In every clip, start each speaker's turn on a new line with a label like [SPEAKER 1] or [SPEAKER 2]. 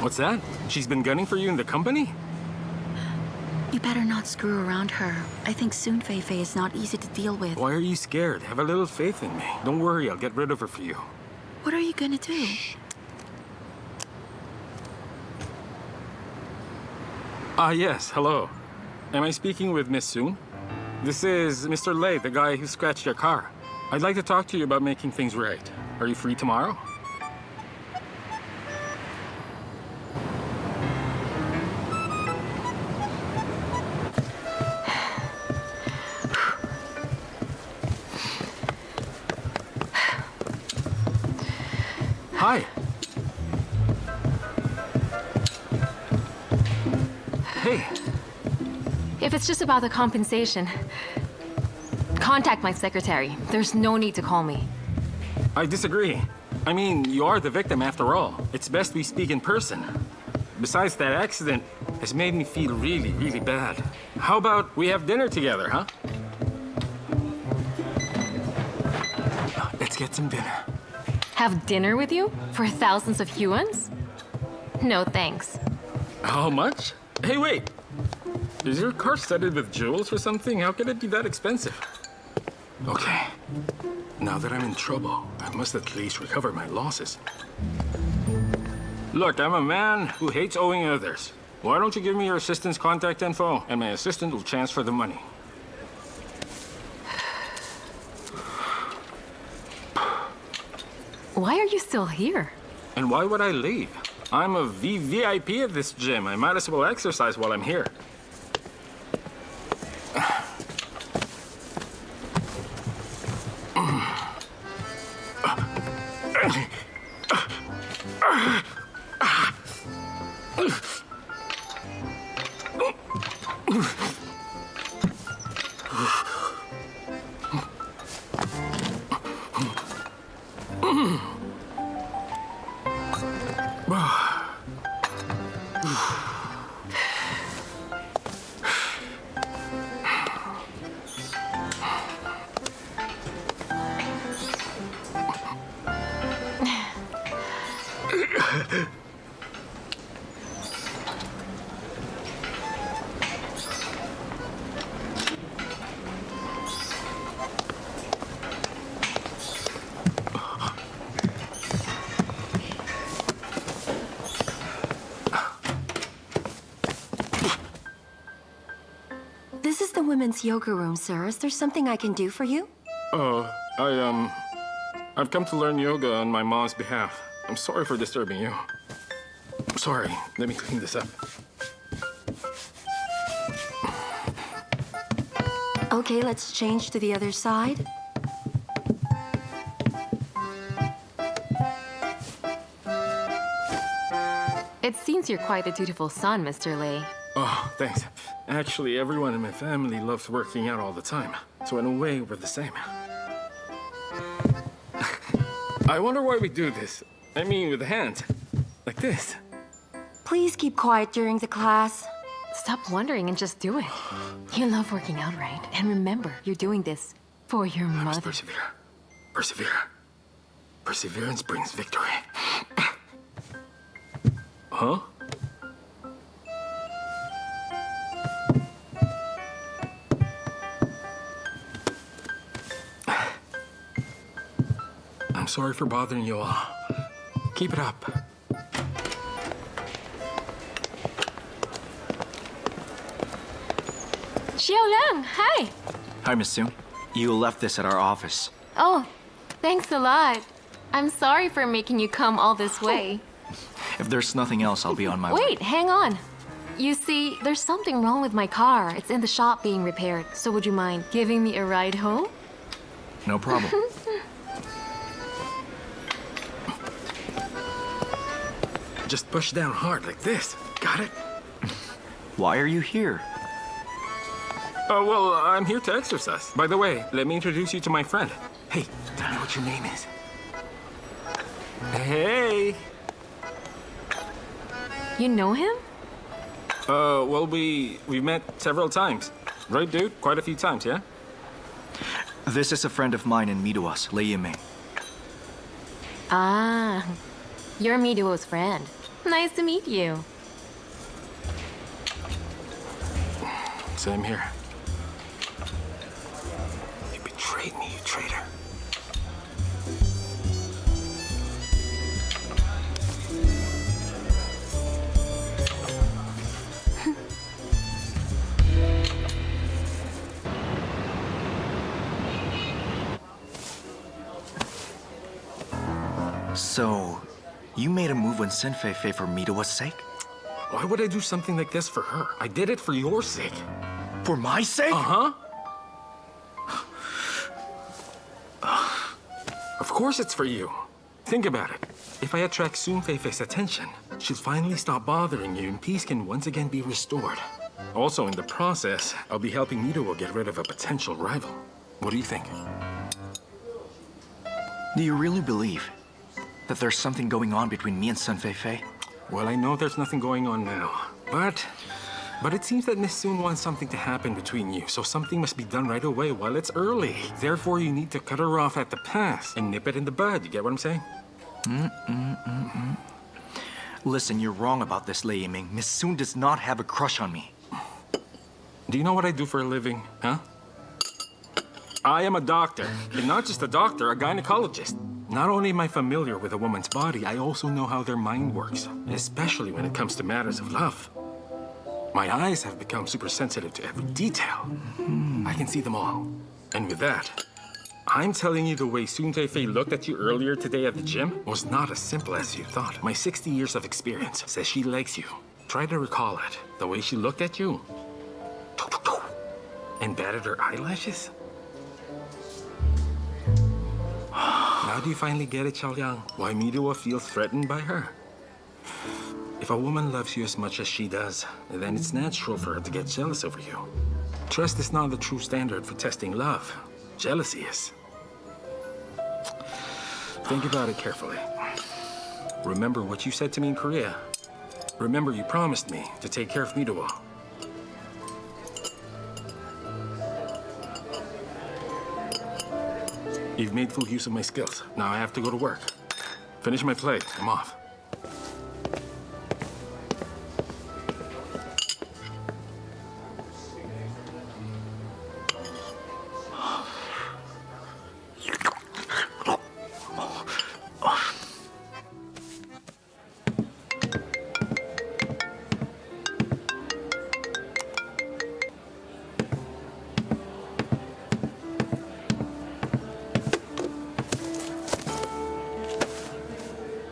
[SPEAKER 1] What's that? She's been gunning for you in the company?
[SPEAKER 2] You better not screw around her. I think soon Fei Fei is not easy to deal with.
[SPEAKER 1] Why are you scared? Have a little faith in me. Don't worry, I'll get rid of her for you.
[SPEAKER 2] What are you gonna do?
[SPEAKER 1] Ah, yes, hello. Am I speaking with Miss Soon? This is Mr. Lei, the guy who scratched your car. I'd like to talk to you about making things right. Are you free tomorrow? Hi. Hey.
[SPEAKER 3] If it's just about the compensation, contact my secretary. There's no need to call me.
[SPEAKER 1] I disagree. I mean, you are the victim after all. It's best we speak in person. Besides, that accident has made me feel really, really bad. How about we have dinner together, huh? Let's get some dinner.
[SPEAKER 3] Have dinner with you? For thousands of yuans? No, thanks.
[SPEAKER 1] How much? Hey, wait. Is your car studded with jewels or something? How could it be that expensive? Okay. Now that I'm in trouble, I must at least recover my losses. Look, I'm a man who hates owing others. Why don't you give me your assistant's contact info, and my assistant will transfer the money.
[SPEAKER 3] Why are you still here?
[SPEAKER 1] And why would I leave? I'm a VVIP at this gym. I might as well exercise while I'm here.
[SPEAKER 4] This is the women's yoga room, sir. Is there something I can do for you?
[SPEAKER 1] I've come to learn yoga on my mom's behalf. I'm sorry for disturbing you. Sorry, let me clean this up.
[SPEAKER 4] Okay, let's change to the other side.
[SPEAKER 3] It seems you're quite a dutiful son, Mr. Lei.
[SPEAKER 1] Oh, thanks. Actually, everyone in my family loves working out all the time. So in a way, we're the same. I wonder why we do this. I mean, with the hands. Like this.
[SPEAKER 4] Please keep quiet during the class.
[SPEAKER 3] Stop wondering and just do it. You love working out, right? And remember, you're doing this for your
[SPEAKER 1] I must
[SPEAKER 3] mother.
[SPEAKER 1] persevere. Persevere. Perseverance brings victory. Huh? I'm sorry for bothering you all. Keep it up.
[SPEAKER 3] Xiao Liang, hi.
[SPEAKER 5] Hi, Miss Soon. You left this at our office.
[SPEAKER 3] Oh, thanks a lot. I'm sorry for making you come all this way.
[SPEAKER 5] If there's nothing else, I'll be on my way.
[SPEAKER 3] Wait, hang on. You see, there's something wrong with my car. It's in the shop being repaired. So would you mind giving me a ride home?
[SPEAKER 5] No problem.
[SPEAKER 1] Just push down hard like this. Got it?
[SPEAKER 5] Why are you here?
[SPEAKER 1] Oh, well, I'm here to exercise. By the way, let me introduce you to my friend. Hey, tell me what your name is. Hey.
[SPEAKER 3] You know him?
[SPEAKER 1] Well, we've met several times. Right, dude? Quite a few times, yeah?
[SPEAKER 5] This is a friend of mine in Midoas, Lei Yimei.
[SPEAKER 3] Ah, you're Miduo's friend. Nice to meet you.
[SPEAKER 1] Same here. You betrayed me, you traitor.
[SPEAKER 5] So, you made a move when Senfei for Midowa's sake?
[SPEAKER 1] Why would I do something like this for her? I did it for your sake.
[SPEAKER 5] For my sake?
[SPEAKER 1] Uh-huh. Of course it's for you. Think about it. If I attract Sunfei's attention, she'll finally stop bothering you and peace can once again be restored. Also, in the process, I'll be helping Midowa get rid of a potential rival. What do you think?
[SPEAKER 5] Do you really believe that there's something going on between me and Senfei?
[SPEAKER 1] Well, I know there's nothing going on now, but it seems that Miss Soon wants something to happen between you, so something must be done right away while it's early. Therefore, you need to cut her off at the pass and nip it in the bud. You get what I'm saying?
[SPEAKER 5] Listen, you're wrong about this, Lei Yiming. Miss Soon does not have a crush on me.
[SPEAKER 1] Do you know what I do for a living, huh? I am a doctor, and not just a doctor, a gynecologist. Not only am I familiar with a woman's body, I also know how their mind works, especially when it comes to matters of love. My eyes have become super sensitive to every detail. I can see them all. And with that, I'm telling you the way Sunfei looked at you earlier today at the gym was not as simple as you thought. My 60 years of experience says she likes you. Try to recall it. The way she looked at you and batted her eyelashes. Now do you finally get it, Xiao Liang? Why Midowa feels threatened by her? If a woman loves you as much as she does, then it's natural for her to get jealous over you. Trust is not the true standard for testing love. Jealousy is. Think about it carefully. Remember what you said to me in Korea. Remember you promised me to take care of Midowa. You've made full use of my skills. Now I have to go to work. Finish my play. I'm off.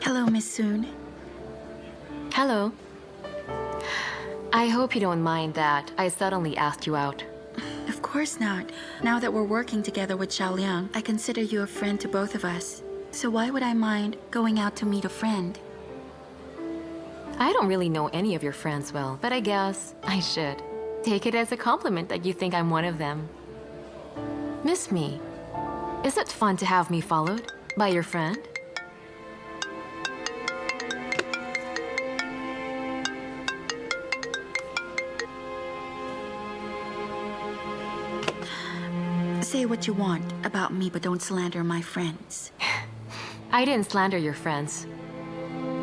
[SPEAKER 2] Hello, Miss Soon.
[SPEAKER 3] Hello. I hope you don't mind that I suddenly asked you out.
[SPEAKER 2] Of course not. Now that we're working together with Xiao Liang, I consider you a friend to both of us. So why would I mind going out to meet a friend?
[SPEAKER 3] I don't really know any of your friends well, but I guess I should. Take it as a compliment that you think I'm one of them. Miss me. Is it fun to have me followed by your friend?
[SPEAKER 2] Say what you want about me, but don't slander my friends.
[SPEAKER 3] I didn't slander your friends.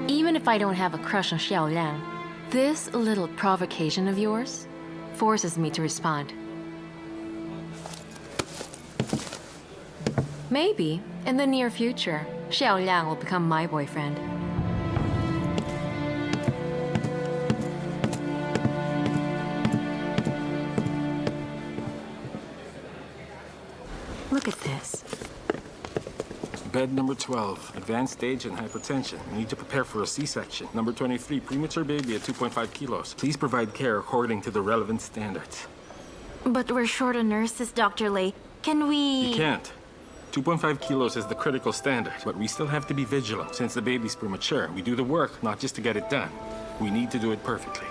[SPEAKER 3] Even if I don't have a crush on Xiao Liang, this little provocation of yours forces me to respond. Maybe, in the near future, Xiao Liang will become my boyfriend.
[SPEAKER 4] Look at this.
[SPEAKER 1] Bed number 12, advanced stage and hypertension. You need to prepare for a C-section. Number 23, premature baby at 2.5 kilos. Please provide care according to the relevant standards.
[SPEAKER 6] But we're short on nurses, Dr. Lei. Can we...
[SPEAKER 1] You can't. 2.5 kilos is the critical standard, but we still have to be vigilant. Since the baby's premature, we do the work not just to get it done. We need to do it perfectly.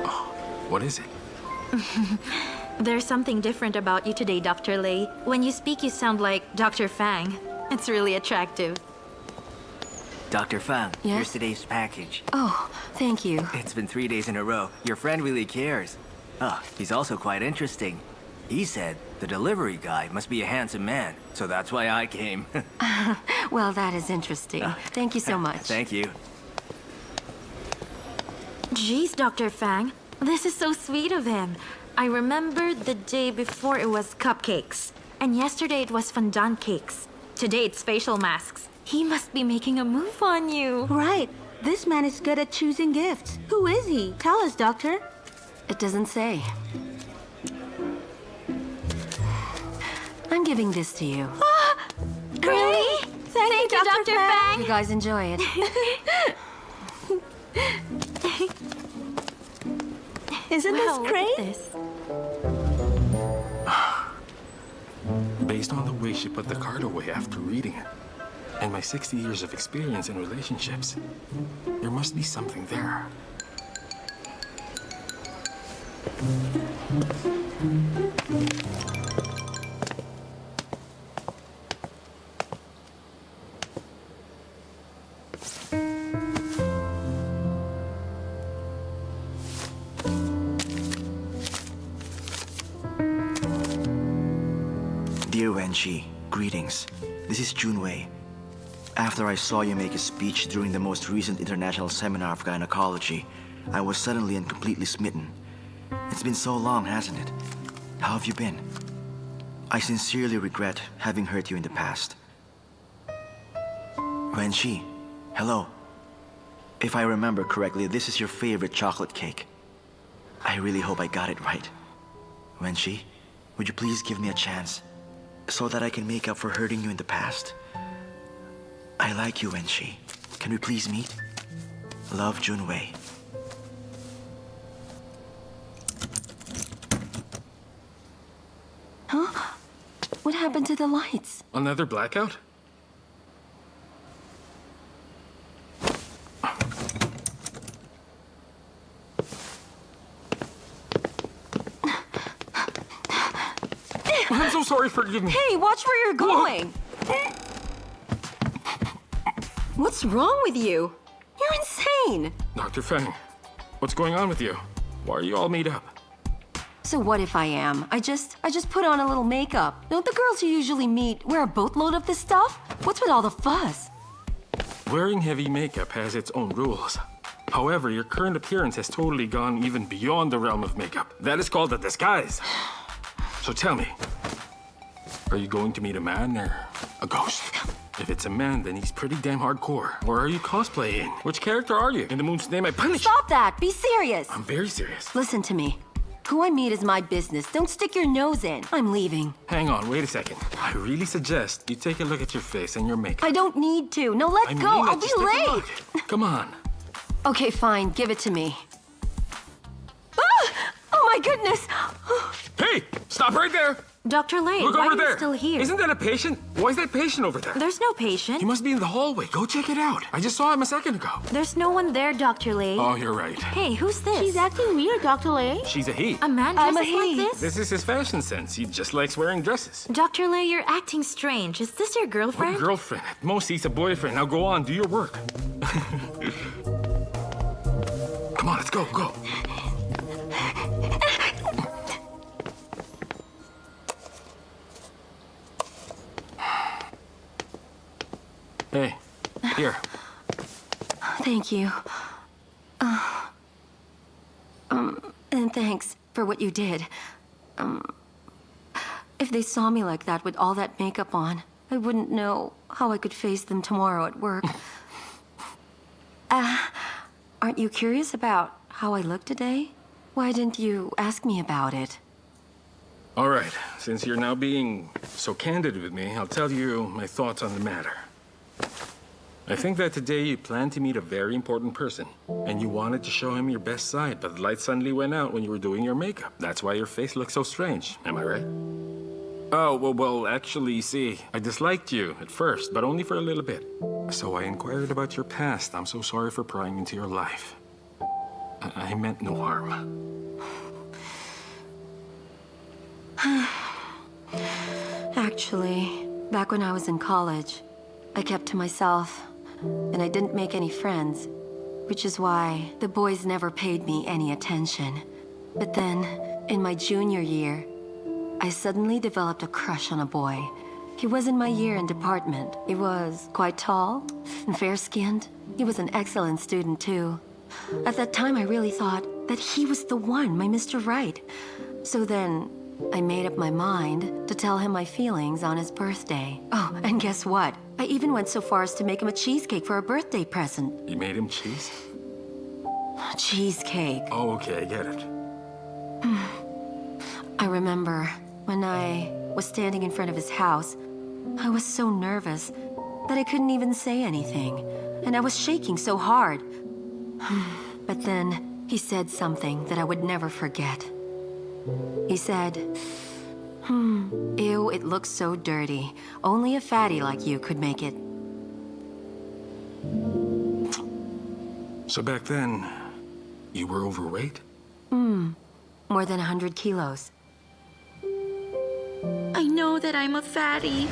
[SPEAKER 1] Oh, what is it?
[SPEAKER 6] There's something different about you today, Dr. Lei. When you speak, you sound like Dr. Fang. It's really attractive.
[SPEAKER 7] Dr. Fang,
[SPEAKER 4] Yes?
[SPEAKER 7] here's today's package.
[SPEAKER 4] Oh, thank you.
[SPEAKER 7] It's been 3 days in a row. Your friend really cares. Oh, he's also quite interesting. He said the delivery guy must be a handsome man, so that's why I came.
[SPEAKER 4] Well, that is interesting. Thank you so much.
[SPEAKER 7] Thank you.
[SPEAKER 6] Jeez, Dr. Fang. This is so sweet of him. I remember the day before it was cupcakes. And yesterday it was fondant cakes. Today it's facial masks. He must be making a move on you.
[SPEAKER 8] Right. This man is good at choosing gifts. Who is he? Tell us, Doctor.
[SPEAKER 4] It doesn't say. I'm giving this to you.
[SPEAKER 6] Really? Thank you, Dr. Fang.
[SPEAKER 4] You guys enjoy it.
[SPEAKER 8] Isn't this
[SPEAKER 6] Wow,
[SPEAKER 8] great?
[SPEAKER 6] look at this.
[SPEAKER 1] Based on the way she put the card away after reading it, and my 60 years of experience in relationships, there must be something there.
[SPEAKER 5] Dear Wenqi, greetings. This is Junwei. After I saw you make a speech during the most recent international seminar of gynecology, I was suddenly and completely smitten. It's been so long, hasn't it? How have you been? I sincerely regret having hurt you in the past. Wenqi, hello. If I remember correctly, this is your favorite chocolate cake. I really hope I got it right. Wenqi, would you please give me a chance so that I can make up for hurting you in the past? I like you, Wenqi. Can we please meet? Love, Junwei.
[SPEAKER 4] Huh? What happened to the lights?
[SPEAKER 1] Another blackout? I'm so sorry, forgive me.
[SPEAKER 4] Hey, watch where you're going! What's wrong with you? You're insane!
[SPEAKER 1] Dr. Fang, what's going on with you? Why are you all made up?
[SPEAKER 4] So what if I am? I just put on a little makeup. Don't the girls you usually meet wear a boatload of this stuff? What's with all the fuss?
[SPEAKER 1] Wearing heavy makeup has its own rules. However, your current appearance has totally gone even beyond the realm of makeup. That is called a disguise. So tell me, are you going to meet a man or a ghost? If it's a man, then he's pretty damn hardcore. Or are you cosplaying? Which character are you? In the moon's name, I punish you.
[SPEAKER 4] Stop that! Be serious!
[SPEAKER 1] I'm very serious.
[SPEAKER 4] Listen to me. Who I meet is my business. Don't stick your nose in. I'm leaving.
[SPEAKER 1] Hang on, wait a second. I really suggest you take a look at your face and your makeup.
[SPEAKER 4] I don't need to. No, let
[SPEAKER 1] I
[SPEAKER 4] go.
[SPEAKER 1] mean it.
[SPEAKER 4] I'll be
[SPEAKER 1] Just take a
[SPEAKER 4] late.
[SPEAKER 1] look. Come on.
[SPEAKER 4] Okay, fine. Give it to me. Ah! Oh my goodness!
[SPEAKER 1] Hey, stop right there.
[SPEAKER 6] Dr. Lei,
[SPEAKER 1] Look
[SPEAKER 6] why
[SPEAKER 1] over
[SPEAKER 6] are
[SPEAKER 1] there.
[SPEAKER 6] you still here?
[SPEAKER 1] Isn't that a patient? Why is that patient over there?
[SPEAKER 6] There's no patient.
[SPEAKER 1] He must be in the hallway. Go check it out. I just saw him a second ago.
[SPEAKER 6] There's no one there, Dr. Lei.
[SPEAKER 1] Oh, you're right.
[SPEAKER 6] Hey, who's this?
[SPEAKER 8] She's acting weird, Dr. Lei.
[SPEAKER 1] She's a he.
[SPEAKER 6] A man
[SPEAKER 8] I'm a
[SPEAKER 6] dresses like
[SPEAKER 8] he.
[SPEAKER 6] this?
[SPEAKER 1] This is his fashion sense. He just likes wearing dresses.
[SPEAKER 6] Dr. Lei, you're acting strange. Is this your girlfriend?
[SPEAKER 1] What girlfriend? At most, he's a boyfriend. Now go on, do your work. Come on, let's go, go. Hey, here.
[SPEAKER 4] Thank you. And thanks for what you did. If they saw me like that with all that makeup on, I wouldn't know how I could face them tomorrow at work. Aren't you curious about how I look today? Why didn't you ask me about it?
[SPEAKER 1] All right, since you're now being so candid with me, I'll tell you my thoughts on the matter. I think that today you planned to meet a very important person, and you wanted to show him your best side, but the light suddenly went out when you were doing your makeup. That's why your face looked so strange. Am I right? Oh, well, actually, see, I disliked you at first, but only for a little bit. So I inquired about your past. I'm so sorry for prying into your life. I meant no harm.
[SPEAKER 4] Actually, back when I was in college, I kept to myself, and I didn't make any friends, which is why the boys never paid me any attention. But then, in my junior year, I suddenly developed a crush on a boy. He was in my year and department. He was quite tall and fair-skinned. He was an excellent student, too. At that time, I really thought that he was the one, my Mr. Right. So then, I made up my mind to tell him my feelings on his birthday. Oh, and guess what? I even went so far as to make him a cheesecake for a birthday present.
[SPEAKER 1] You made him cheese?
[SPEAKER 4] Cheesecake.
[SPEAKER 1] Oh, okay, I get it.
[SPEAKER 4] I remember when I was standing in front of his house, I was so nervous that I couldn't even say anything, and I was shaking so hard. But then he said something that I would never forget. He said, ew, it looks so dirty. Only a fatty like you could make it.
[SPEAKER 1] So back then, you were overweight?
[SPEAKER 4] More than 100 kilos.
[SPEAKER 2] I know that I'm a fatty.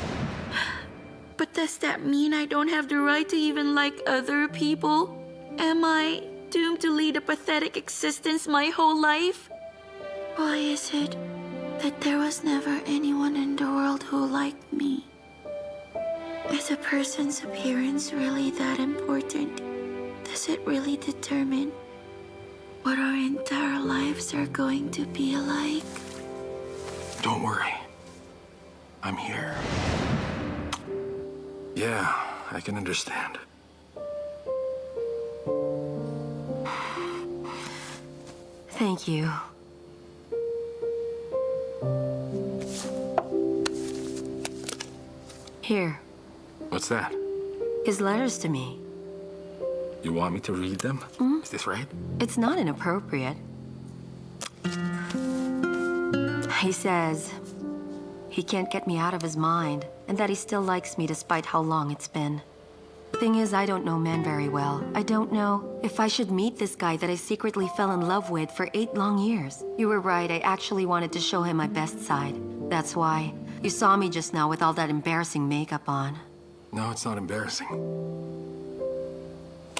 [SPEAKER 2] But does that mean I don't have the right to even like other people? Am I doomed to lead a pathetic existence my whole life? Why is it that there was never anyone in the world who liked me? Is a person's appearance really that important? Does it really determine what our entire lives are going to be like?
[SPEAKER 1] Don't worry. I'm here. Yeah, I can understand.
[SPEAKER 4] Thank you. Here,
[SPEAKER 1] What's that?
[SPEAKER 4] his letters to me.
[SPEAKER 1] You want me to read them? Is this right?
[SPEAKER 4] It's not inappropriate. He says he can't get me out of his mind and that he still likes me despite how long it's been. Thing is, I don't know men very well. I don't know if I should meet this guy that I secretly fell in love with for 8 long years. You were right, I actually wanted to show him my best side. That's why you saw me just now with all that embarrassing makeup on.
[SPEAKER 1] No, it's not embarrassing.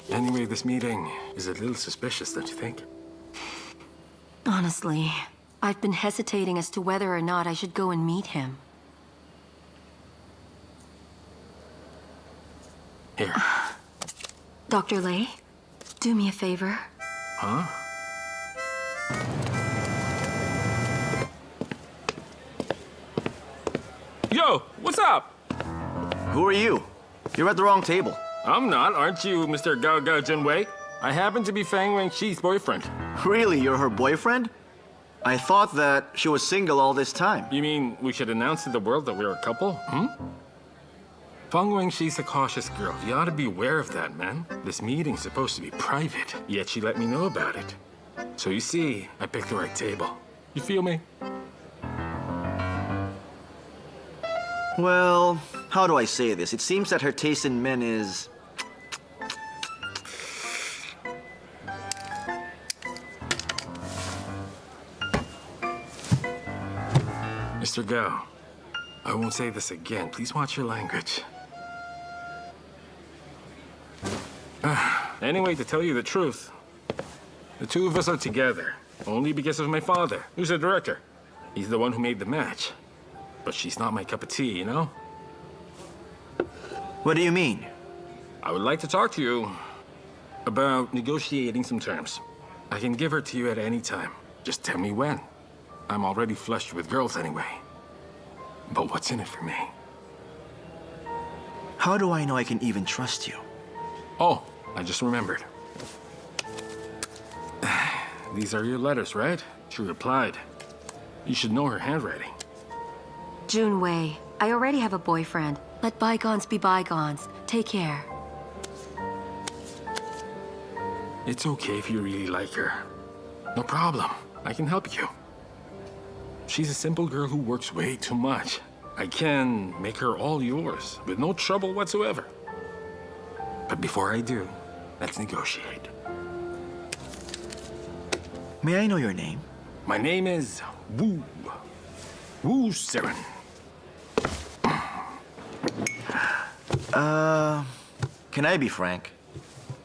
[SPEAKER 1] Anyway, this meeting is a little suspicious, don't you think?
[SPEAKER 4] Honestly, I've been hesitating as to whether or not I should go and meet him.
[SPEAKER 1] Here.
[SPEAKER 4] Dr. Lei, do me a favor.
[SPEAKER 1] Huh? Yo, what's up?
[SPEAKER 5] Who are you? You're at the wrong table.
[SPEAKER 1] I'm not, aren't you, Mr. Gao Gao Junwei? I happen to be Fang Wangxi's boyfriend.
[SPEAKER 5] Really, you're her boyfriend? I thought that she was single all this time.
[SPEAKER 1] You mean we should announce to the world that we're a couple? Fang Wangxi's a cautious girl. You ought to be aware of that, man. This meeting's supposed to be private, yet she let me know about it. So you see, I picked the right table. You feel me?
[SPEAKER 5] Well, how do I say this? It seems that her taste in men is...
[SPEAKER 1] Mr. Gao, I won't say this again. Please watch your language. Anyway, to tell you the truth, the two of us are together only because of my father, who's the director. He's the one who made the match. But she's not my cup of tea, you know?
[SPEAKER 5] What do you mean?
[SPEAKER 1] I would like to talk to you about negotiating some terms. I can give her to you at any time. Just tell me when. I'm already flushed with girls anyway. But what's in it for me?
[SPEAKER 5] How do I know I can even trust you?
[SPEAKER 1] Oh, I just remembered. These are your letters, right? She replied. You should know her handwriting.
[SPEAKER 4] Junwei, I already have a boyfriend. Let bygones be bygones. Take care.
[SPEAKER 1] It's okay if you really like her. No problem. I can help you. She's a simple girl who works way too much. I can make her all yours with no trouble whatsoever. But before I do, let's negotiate.
[SPEAKER 5] May I know your name?
[SPEAKER 1] My name is Wu. Wu Seren.
[SPEAKER 5] Can I be frank?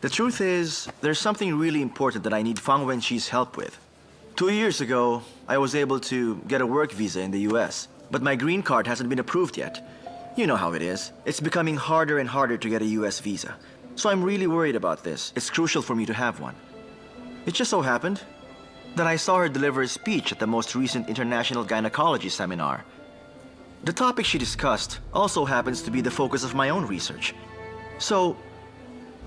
[SPEAKER 5] The truth is, there's something really important that I need Fang Wenqi's help with. 2 years ago, I was able to get a work visa in the US, but my green card hasn't been approved yet. You know how it is. It's becoming harder and harder to get a US visa. So I'm really worried about this. It's crucial for me to have one. It just so happened that I saw her deliver a speech at the most recent International Gynecology Seminar. The topic she discussed also happens to be the focus of my own research. So,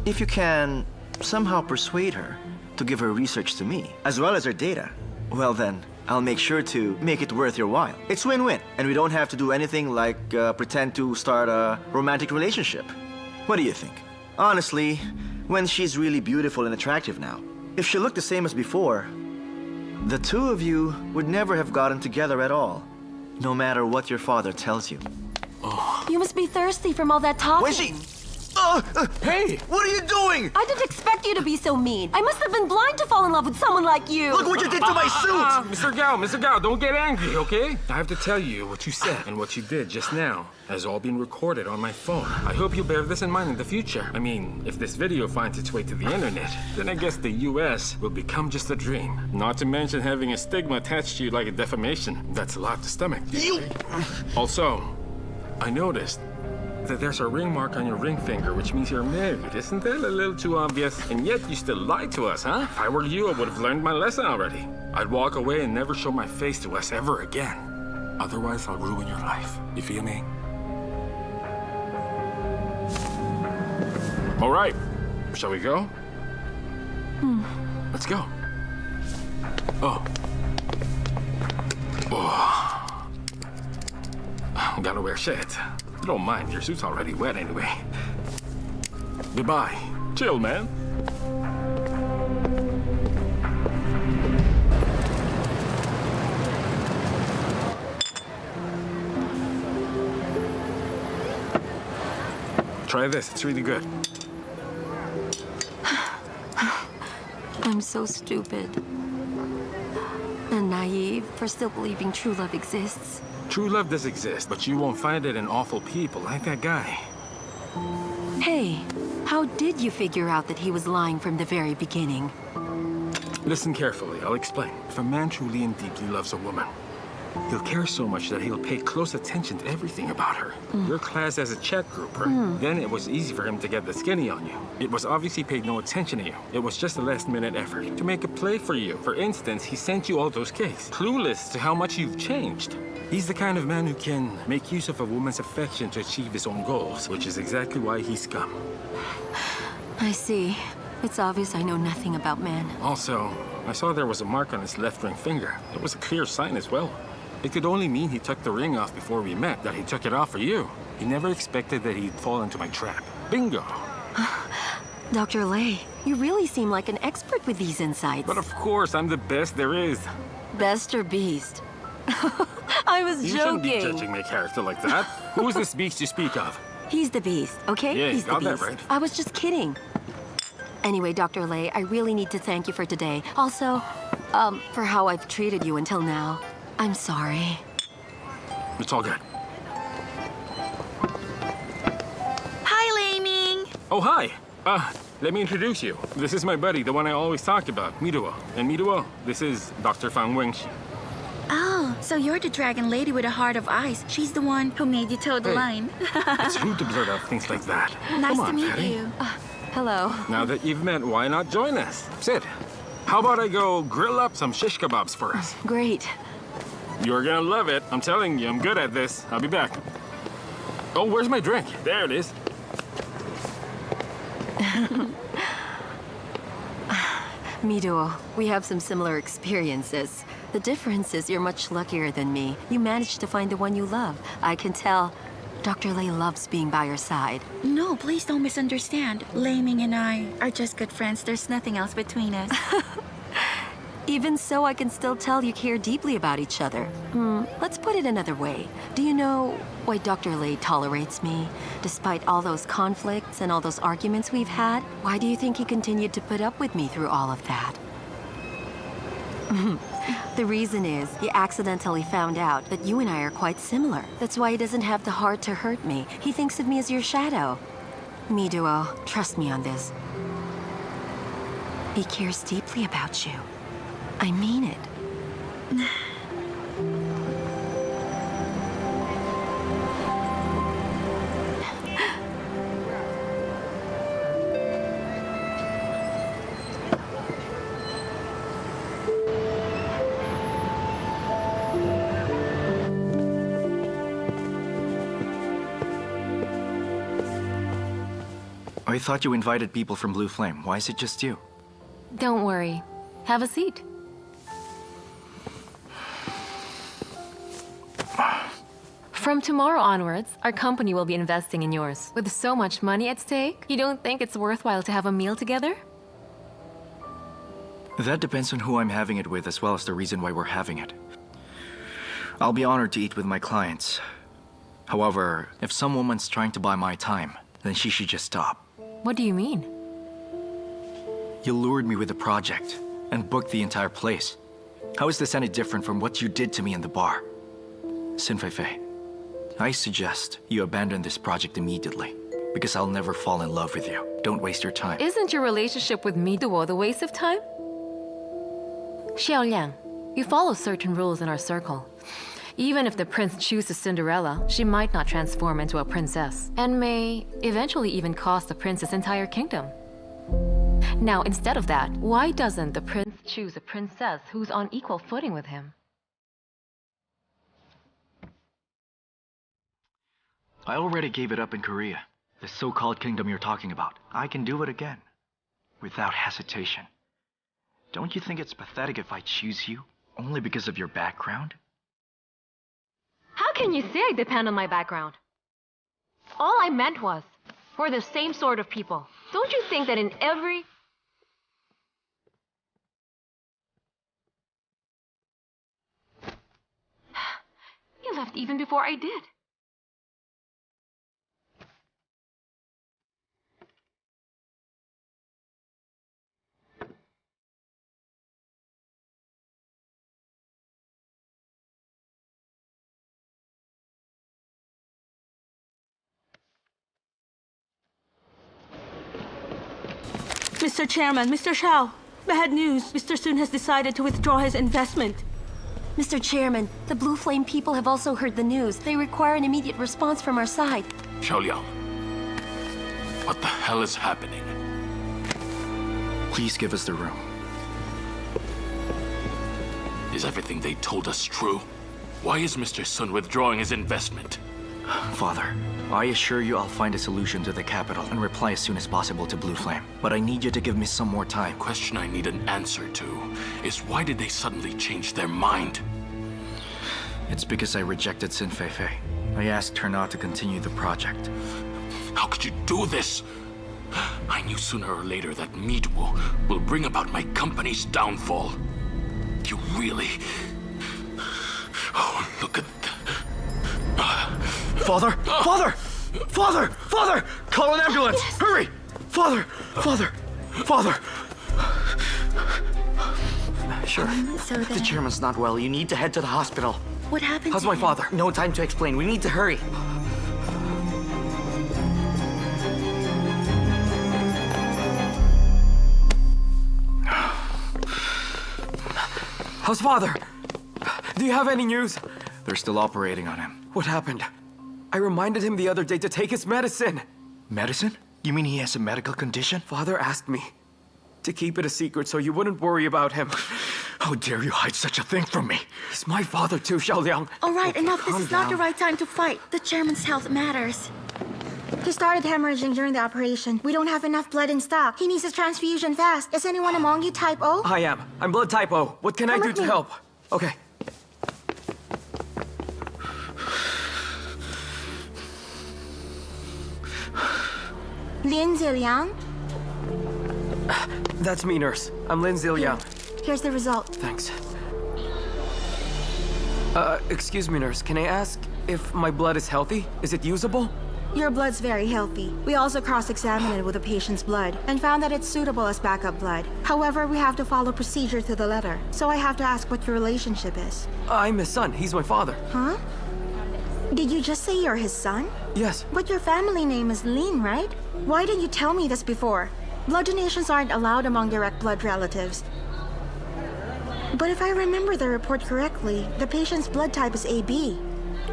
[SPEAKER 5] if you can somehow persuade her to give her research to me, as well as her data, well then, I'll make sure to make it worth your while. It's win-win, and we don't have to do anything like pretend to start a romantic relationship. What do you think? Honestly, when she's really beautiful and attractive now, if she looked the same as before, the two of you would never have gotten together at all, no matter what your father tells you.
[SPEAKER 4] You must be thirsty from all that talking.
[SPEAKER 5] When she...
[SPEAKER 1] Hey!
[SPEAKER 5] What are you doing?
[SPEAKER 4] I didn't expect you to be so mean. I must have been blind to fall in love with someone like you.
[SPEAKER 5] Look what you did to my suit!
[SPEAKER 1] Mr. Gao, don't get angry, okay? I have to tell you what you said and what you did just now has all been recorded on my phone. I hope you bear this in mind in the future. I mean, if this video finds its way to the internet, then I guess the US will become just a dream. Not to mention having a stigma attached to you like a defamation. That's a lot to stomach.
[SPEAKER 5] You...
[SPEAKER 1] Also, I noticed that there's a ring mark on your ring finger, which means you're married. Isn't that a little too obvious? And yet you still lied to us, huh? If I were you, I would have learned my lesson already. I'd walk away and never show my face to us ever again. Otherwise, I'll ruin your life. You feel me? All right. Shall we go? Let's go. Oh. Gotta wear shit. You don't mind, your suit's already wet anyway. Goodbye. Chill, man. Try this, it's really good.
[SPEAKER 4] I'm so stupid and naive for still believing true love exists.
[SPEAKER 1] True love does exist, but you won't find it in awful people like that guy.
[SPEAKER 4] Hey, how did you figure out that he was lying from the very beginning?
[SPEAKER 1] Listen carefully, I'll explain. If a man truly and deeply loves a woman, he'll care so much that he'll pay close attention to everything about her. Your class as a chat grouper. Then it was easy for him to get the skinny on you. It was obvious he paid no attention to you. It was just a last-minute effort to make a play for you. For instance, he sent you all those cakes, clueless to how much you've changed. He's the kind of man who can make use of a woman's affection to achieve his own goals, which is exactly why he's scum.
[SPEAKER 4] I see. It's obvious I know nothing about men.
[SPEAKER 1] Also, I saw there was a mark on his left ring finger. It was a clear sign as well. It could only mean he took the ring off before we met, that he took it off for you. He never expected that he'd fall into my trap. Bingo!
[SPEAKER 4] Dr. Lei, you really seem like an expert with these insights.
[SPEAKER 1] But of course, I'm the best there is.
[SPEAKER 4] Best or beast? I was
[SPEAKER 1] You shouldn't be
[SPEAKER 4] joking.
[SPEAKER 1] judging my character like that. Who is this beast you speak of?
[SPEAKER 4] He's the beast, okay?
[SPEAKER 1] Yeah, you
[SPEAKER 4] He's the
[SPEAKER 1] got that
[SPEAKER 4] beast.
[SPEAKER 1] right.
[SPEAKER 4] I was just kidding. Anyway, Dr. Lei, I really need to thank you for today. Also, for how I've treated you until now. I'm sorry.
[SPEAKER 1] It's all good.
[SPEAKER 2] Hi, Lei Ming.
[SPEAKER 1] Oh, hi. Let me introduce you. This is my buddy, the one I always talk about, Miduo. And Miduo, this is Dr. Fang Wengxi.
[SPEAKER 2] Oh, so you're the dragon lady with a heart of ice. She's the one who made you toe the
[SPEAKER 1] Hey.
[SPEAKER 2] line.
[SPEAKER 1] It's rude to blurt out things like that.
[SPEAKER 2] Nice
[SPEAKER 1] Come
[SPEAKER 2] to
[SPEAKER 1] on,
[SPEAKER 2] meet
[SPEAKER 1] Fatty.
[SPEAKER 2] you.
[SPEAKER 4] Hello.
[SPEAKER 1] Now that you've met, why not join us? Sid, how about I go grill up some shish kebabs for us?
[SPEAKER 4] Great.
[SPEAKER 1] You're gonna love it. I'm telling you, I'm good at this. I'll be back. Oh, where's my drink? There it is.
[SPEAKER 4] Miduo, we have some similar experiences. The difference is you're much luckier than me. You managed to find the one you love. I can tell Dr. Lei loves being by your side.
[SPEAKER 2] No, please don't misunderstand. Lei Ming and I are just good friends. There's nothing else between us.
[SPEAKER 4] Even so, I can still tell you care deeply about each other. Let's put it another way. Do you know why Dr. Lei tolerates me? Despite all those conflicts and all those arguments we've had, why do you think he continued to put up with me through all of that? The reason is, he accidentally found out that you and I are quite similar. That's why he doesn't have the heart to hurt me. He thinks of me as your shadow. Miduo, trust me on this. He cares deeply about you. I mean it.
[SPEAKER 5] I thought you invited people from Blue Flame. Why is it just you?
[SPEAKER 3] Don't worry. Have a seat. From tomorrow onwards, our company will be investing in yours. With so much money at stake, you don't think it's worthwhile to have a meal together?
[SPEAKER 5] That depends on who I'm having it with, as well as the reason why we're having it. I'll be honored to eat with my clients. However, if some woman's trying to buy my time, then she should just stop.
[SPEAKER 3] What do you mean?
[SPEAKER 5] You lured me with the project and booked the entire place. How is this any different from what you did to me in the bar? Sin Feifei, I suggest you abandon this project immediately, because I'll never fall in love with you. Don't waste your time.
[SPEAKER 3] Isn't your relationship with me Duo the waste of time? Xiao Liang, you follow certain rules in our circle. Even if the prince chooses Cinderella, she might not transform into a princess, and may eventually even cost the prince his entire kingdom. Now, instead of that, why doesn't the prince choose a princess who's on equal footing with him?
[SPEAKER 5] I already gave it up in Korea. The so-called kingdom you're talking about. I can do it again. Without hesitation. Don't you think it's pathetic if I choose you only because of your background?
[SPEAKER 3] How can you say I depend on my background? All I meant was, we're the same sort of people. Don't you think that in every... You left even before I did.
[SPEAKER 8] Mr. Chairman, Mr. Xiao, bad news. Mr. Sun has decided to withdraw his investment.
[SPEAKER 4] Mr. Chairman, the Blue Flame people have also heard the news. They require an immediate response from our side.
[SPEAKER 1] Xiao Liang, what the hell is happening?
[SPEAKER 5] Please give us the room.
[SPEAKER 1] Is everything they told us true? Why is Mr. Sun withdrawing his investment?
[SPEAKER 5] Father, I assure you I'll find a solution to the capital and reply as soon as possible to Blue Flame. But I need you to give me some more time.
[SPEAKER 1] The question I need an answer to is why did they suddenly change their mind?
[SPEAKER 5] It's because I rejected Sin Feifei. I asked her not to continue the project.
[SPEAKER 1] How could you do this? I knew sooner or later that me will bring about my company's downfall. You really... Oh, look at...
[SPEAKER 5] Father! Father! Father! Father! Call an ambulance! Yes. Hurry! Father! Father! Father!
[SPEAKER 4] Sure. So then...
[SPEAKER 9] The chairman's not well. You need to head to the hospital.
[SPEAKER 4] What happened
[SPEAKER 9] How's
[SPEAKER 4] to
[SPEAKER 9] my
[SPEAKER 4] him?
[SPEAKER 9] father? No time to explain. We need to hurry.
[SPEAKER 10] How's father? Do you have any news?
[SPEAKER 5] They're still operating on him.
[SPEAKER 10] What happened? I reminded him the other day to take his medicine.
[SPEAKER 5] Medicine? You mean he has a medical condition?
[SPEAKER 10] Father asked me to keep it a secret so you wouldn't worry about him.
[SPEAKER 5] How dare you hide such a thing from me?
[SPEAKER 10] He's my father too, Xiao Liang.
[SPEAKER 2] All right, enough. This
[SPEAKER 10] calm
[SPEAKER 2] is not the
[SPEAKER 10] down.
[SPEAKER 2] right time to fight. The chairman's health matters.
[SPEAKER 11] He started hemorrhaging during the operation. We don't have enough blood in stock. He needs a transfusion fast. Is anyone among you type O?
[SPEAKER 10] I am. I'm blood type O. What can I
[SPEAKER 11] Come
[SPEAKER 10] do
[SPEAKER 11] with
[SPEAKER 10] to
[SPEAKER 11] me.
[SPEAKER 10] help? Okay.
[SPEAKER 11] Lin Ziliang?
[SPEAKER 10] That's me, nurse. I'm Lin Ziliang.
[SPEAKER 11] Here's the result.
[SPEAKER 10] Thanks. Excuse me, nurse. Can I ask if my blood is healthy? Is it usable?
[SPEAKER 11] Your blood's very healthy. We also cross-examined it with the patient's blood and found that it's suitable as backup blood. However, we have to follow procedure to the letter. So I have to ask what your relationship is.
[SPEAKER 10] I'm his son. He's my father.
[SPEAKER 11] Huh? Did you just say you're his son?
[SPEAKER 10] Yes.
[SPEAKER 11] But your family name is Lin, right? Why didn't you tell me this before? Blood donations aren't allowed among direct blood relatives. But if I remember the report correctly, the patient's blood type is AB.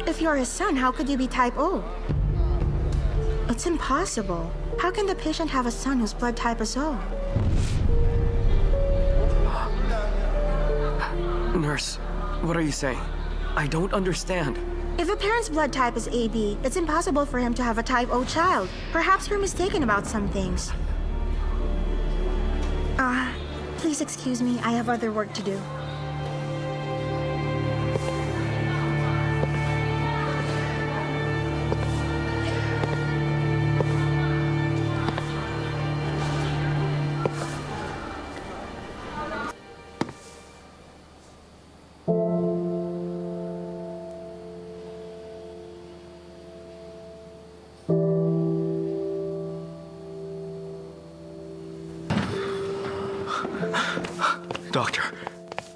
[SPEAKER 11] If you're his son, how could you be type O? It's impossible. How can the patient have a son whose blood type is O?
[SPEAKER 10] Nurse, what are you saying? I don't understand.
[SPEAKER 11] If a parent's blood type is AB, it's impossible for him to have a type O child. Perhaps you're mistaken about some things. Please excuse me, I have other work to do.
[SPEAKER 5] Doctor,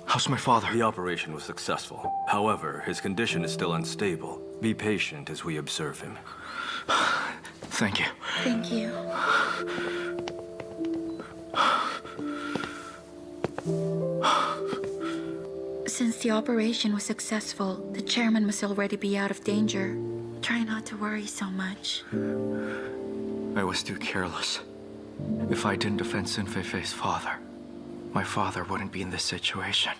[SPEAKER 5] how's my father?
[SPEAKER 7] The operation was successful. However, his condition is still unstable. Be patient as we observe him.
[SPEAKER 5] Thank you.
[SPEAKER 2] Thank you. Since the operation was successful, the chairman must already be out of danger. Try not to worry so much.
[SPEAKER 5] I was too careless. If I didn't defend Sun Feifei's father, my father wouldn't be in this situation.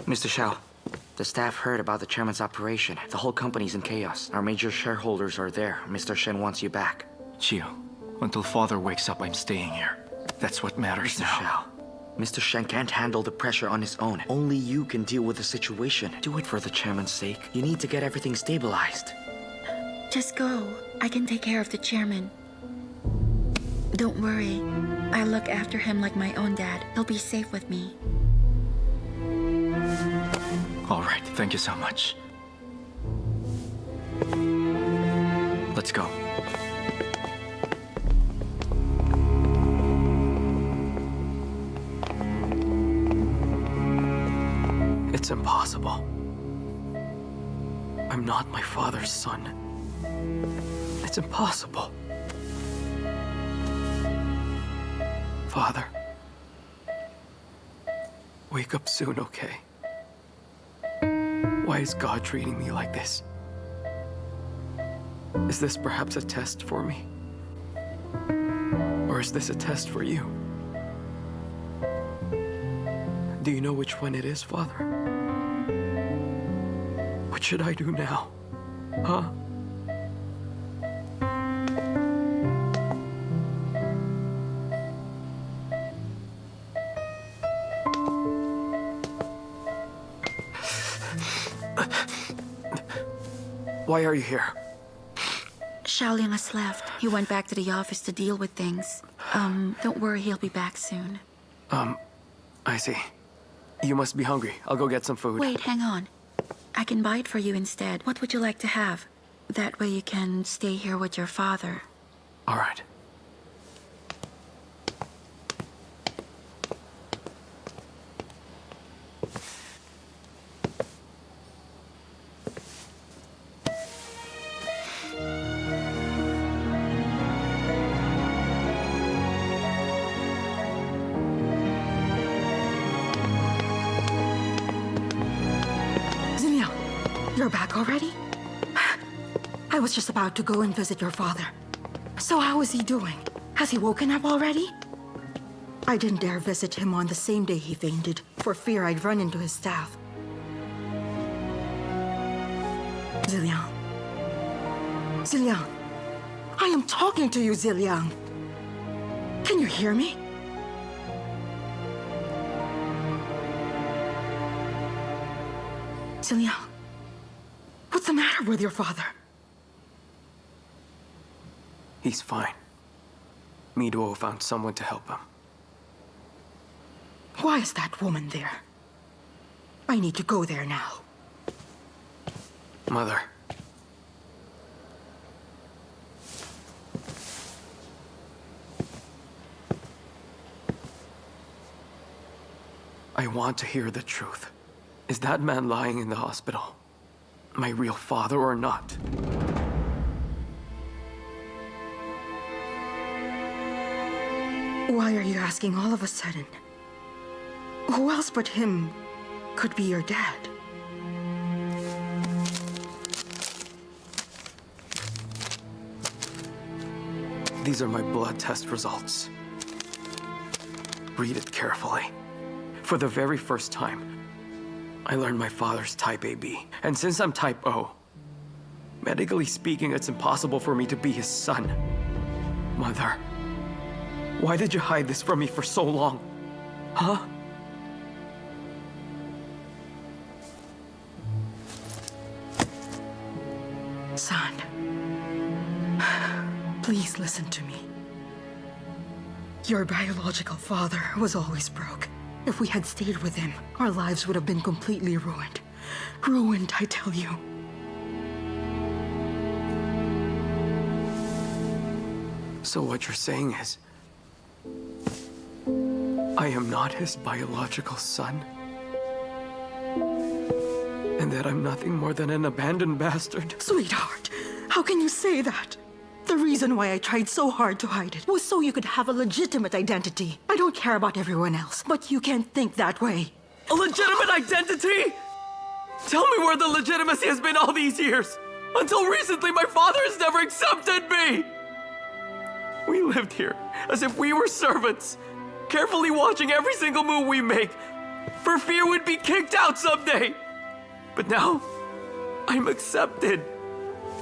[SPEAKER 9] Mr. Xiao, the staff heard about the chairman's operation. The whole company's in chaos. Our major shareholders are there. Mr. Shen wants you back.
[SPEAKER 5] Xiao, until father wakes up, I'm staying here. That's what matters
[SPEAKER 9] Mr.
[SPEAKER 5] now.
[SPEAKER 9] Xiao, Mr. Shen can't handle the pressure on his own. Only you can deal with the situation. Do it for the chairman's sake. You need to get everything stabilized.
[SPEAKER 2] Just go. I can take care of the chairman. Don't worry. I look after him like my own dad. He'll be safe with me.
[SPEAKER 5] All right, thank you so much. Let's go.
[SPEAKER 10] It's impossible. I'm not my father's son. It's impossible. Father, wake up soon, okay? Why is God treating me like this? Is this perhaps a test for me? Or is this a test for you? Do you know which one it is, Father? What should I do now? Huh? Why are you here?
[SPEAKER 2] Xiao Liang has left. He went back to the office to deal with things. Don't worry, he'll be back soon.
[SPEAKER 10] I see. You must be hungry. I'll go get some food.
[SPEAKER 2] Wait, hang on. I can buy it for you instead. What would you like to have? That way you can stay here with your father.
[SPEAKER 10] All right.
[SPEAKER 11] You're back already? I was just about to go and visit your father. So how is he doing? Has he woken up already? I didn't dare visit him on the same day he fainted, for fear I'd run into his staff. Ziliang. Ziliang. I am talking to you, Ziliang. Can you hear me? Ziliang. What's the matter with your father?
[SPEAKER 10] He's fine. Miduo found someone to help him.
[SPEAKER 11] Why is that woman there? I need to go there now.
[SPEAKER 10] Mother. I want to hear the truth. Is that man lying in the hospital my real father or not?
[SPEAKER 11] Why are you asking all of a sudden? Who else but him could be your dad?
[SPEAKER 10] These are my blood test results. Read it carefully. For the very first time, I learned my father's type AB. And since I'm type O, medically speaking, it's impossible for me to be his son. Mother, why did you hide this from me for so long? Huh?
[SPEAKER 11] Son, please listen to me. Your biological father was always broke. If we had stayed with him, our lives would have been completely ruined. Ruined, I tell you.
[SPEAKER 10] So what you're saying is, I am not his biological son? And that I'm nothing more than an abandoned bastard?
[SPEAKER 11] Sweetheart, how can you say that? The reason why I tried so hard to hide it was so you could have a legitimate identity. I don't care about everyone else, but you can't think that way.
[SPEAKER 10] A legitimate identity? Tell me where the legitimacy has been all these years. Until recently, my father has never accepted me. We lived here as if we were servants, carefully watching every single move we make, for fear we'd be kicked out someday. But now, I'm accepted.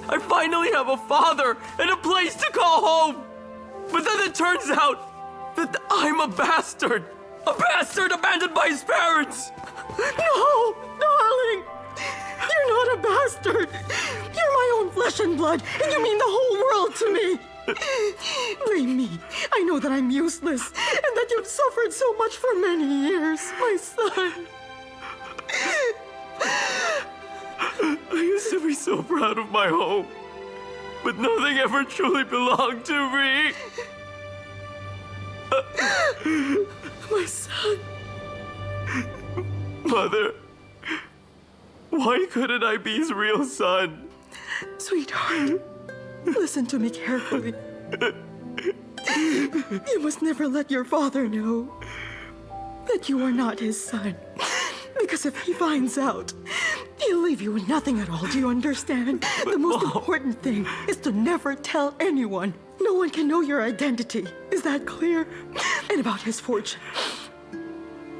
[SPEAKER 10] I finally have a father and a place to call home. But then it turns out that I'm a bastard. A bastard abandoned by his parents.
[SPEAKER 11] No, darling. You're not a bastard. You're my own flesh and blood, and you mean the whole world to me. Blame me. I know that I'm useless, and that you've suffered so much for many years, my son.
[SPEAKER 10] I used to be so proud of my home, but nothing ever truly belonged to me.
[SPEAKER 11] My son.
[SPEAKER 10] Mother, why couldn't I be his real son?
[SPEAKER 11] Sweetheart, listen to me carefully. You must never let your father know that you are not his son. Because if he finds out, he'll leave you with nothing at all. Do you understand? The most important thing is to never tell anyone. No one can know your identity. Is that clear? And about his fortune.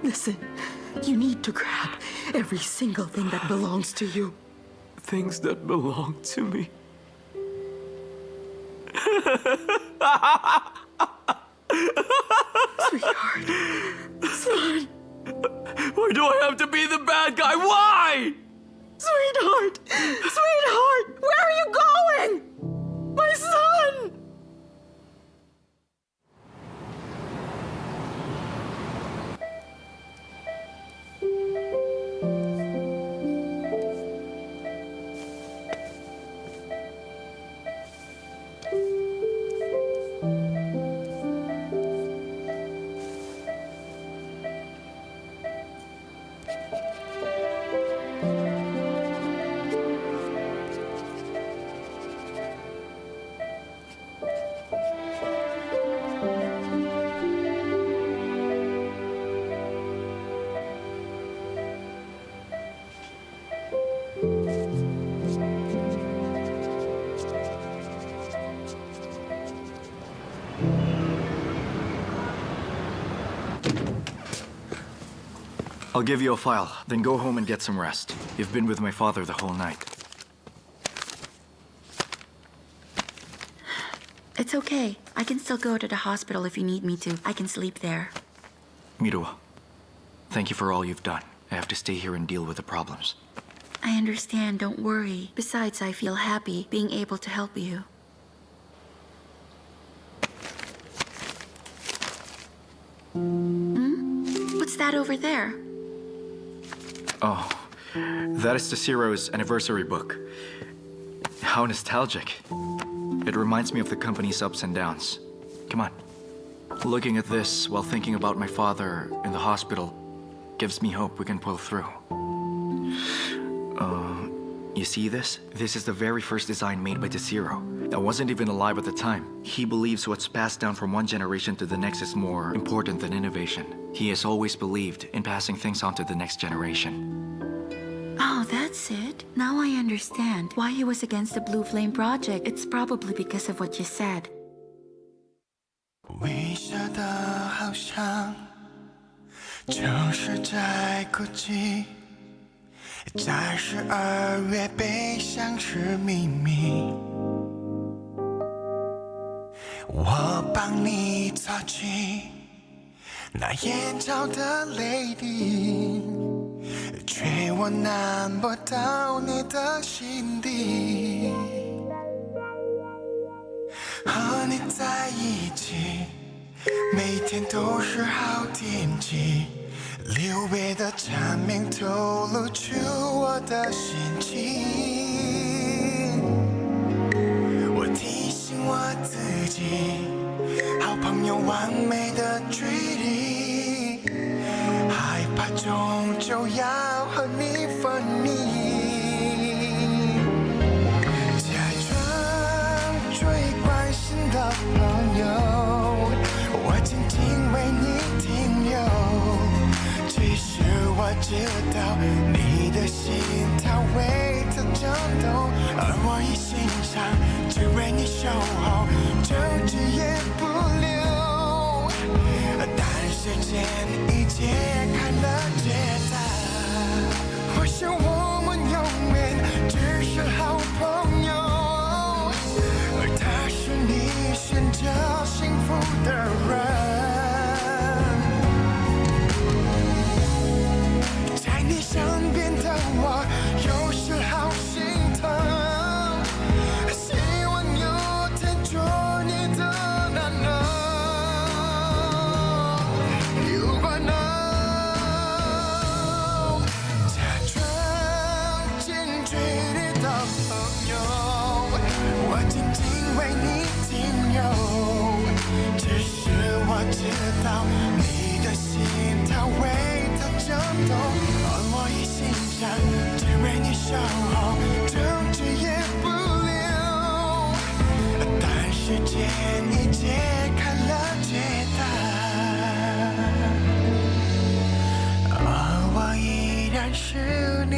[SPEAKER 11] Listen, you need to grab every single thing that belongs to you.
[SPEAKER 10] Things that belong to me.
[SPEAKER 11] Sweetheart, son.
[SPEAKER 10] Why do I have to be the bad guy? Why?
[SPEAKER 11] Sweetheart! Sweetheart! Where are you going? My son!
[SPEAKER 5] I'll give you a file, then go home and get some rest. You've been with my father the whole night.
[SPEAKER 2] It's okay. I can still go to the hospital if you need me to. I can sleep there.
[SPEAKER 5] Miruwa, thank you for all you've done. I have to stay here and deal with the problems.
[SPEAKER 2] I understand, don't worry. Besides, I feel happy being able to help you. What's that over there?
[SPEAKER 5] Oh, that is Tasiro's anniversary book. How nostalgic. It reminds me of the company's ups and downs. Come on. Looking at this while thinking about my father in the hospital gives me hope we can pull through. You see this? This is the very first design made by Desiro. I wasn't even alive at the time. He believes what's passed down from one generation to the next is more important than innovation. He has always believed in passing things on to the next generation.
[SPEAKER 2] Oh, that's it. Now I understand why he was against the Blue Flame project. It's probably because of what you said.
[SPEAKER 12] 微笑的好像城市在哭泣，在12月悲伤是秘密。我帮你擦去那眼角的泪滴，却我难不到你的心底。和你在一起，每天都是好天气。留别的蝉鸣透露出我的心情。我提醒我自己，好朋友完美的距离，害怕终究要和你分离。的朋友，我静静为你停留。其实我知道你的心跳为它颤抖，而我一心想只为你守候，就只也不留。但时间已揭开了解答，或许我们永远只是好朋友。他是你选择幸福的人，在你身边的我有时好心疼，希望有天做你的男人。如果能假装近距离的朋友，我静静为你停留，只是我知道你的心跳为它颤抖，而我一心想只为你守候，争执也不留。但时间已揭开了解答，而我依然是你